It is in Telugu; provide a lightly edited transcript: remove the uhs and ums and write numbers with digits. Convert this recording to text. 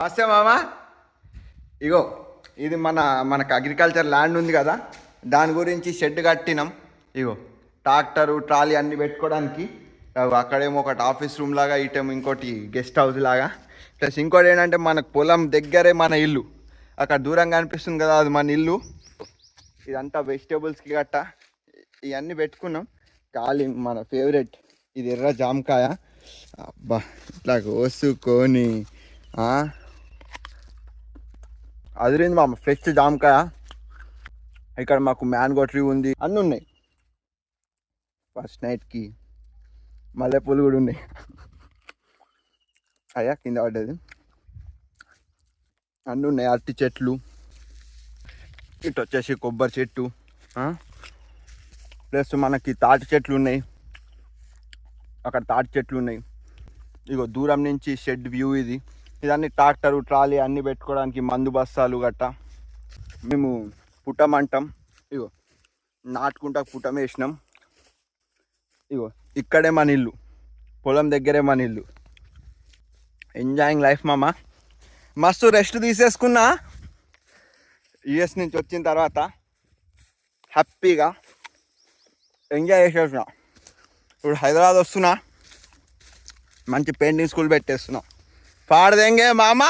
నమస్తే మామ. ఇగో ఇది మనకు అగ్రికల్చర్ ల్యాండ్ ఉంది కదా, దాని గురించి షెడ్ కట్టినాం. ఇగో ట్రాక్టరు ట్రాలీ అన్నీ పెట్టుకోవడానికి. అక్కడేమో ఒకటి ఆఫీస్ రూమ్ లాగా, ఇటేమో ఇంకోటి గెస్ట్ హౌస్ లాగా. ప్లస్ ఇంకోటి ఏంటంటే మనకు పొలం దగ్గరే మన ఇల్లు. అక్కడ దూరంగా అనిపిస్తుంది కదా, అది మన ఇల్లు. ఇదంతా వెజిటేబుల్స్కి గట్ట ఇవన్నీ పెట్టుకున్నాం. ఖాళీ మన ఫేవరెట్ ఇది ఎర్ర జామకాయ. అబ్బా ఇట్లా కోసుకొని అదిరింది మా ఫ్రెష్ జామకాయ. ఇక్కడ మాకు మ్యాంగో ట్రీ ఉంది, అన్నీ ఉన్నాయి. ఫస్ట్ నైట్కి మల్లెపూలు కూడా ఉన్నాయి. అయ్యా కింద పడ్డది. అన్నీ ఉన్నాయి, అరటి చెట్లు, ఇటు వచ్చేసి కొబ్బరి చెట్టు, ప్లస్ మనకి తాటి చెట్లు ఉన్నాయి. అక్కడ తాటి చెట్లు ఉన్నాయి. ఇగో దూరం నుంచి షెడ్ వ్యూ ఇది. ఇదన్నీ ట్రాక్టరు ట్రాలీ అన్నీ పెట్టుకోవడానికి, మందు బస్తాలు గట్ట. మేము పుటం అంటాం. ఇగో నాటుకుంటా పుటం వేసినాం. ఇగో ఇక్కడే మన ఇల్లు, పొలం దగ్గరే మన ఇల్లు. ఎంజాయింగ్ లైఫ్ మామ. మస్తు రెస్ట్ తీసేసుకున్నా యుఎస్ నుంచి వచ్చిన తర్వాత. హ్యాపీగా ఎంజాయ్ చేసేసిన. ఇప్పుడు హైదరాబాద్ వస్తున్నా, మంచి పెయింటింగ్ స్కూల్ పెట్టేస్తున్నా. పాడదేంగే మామా.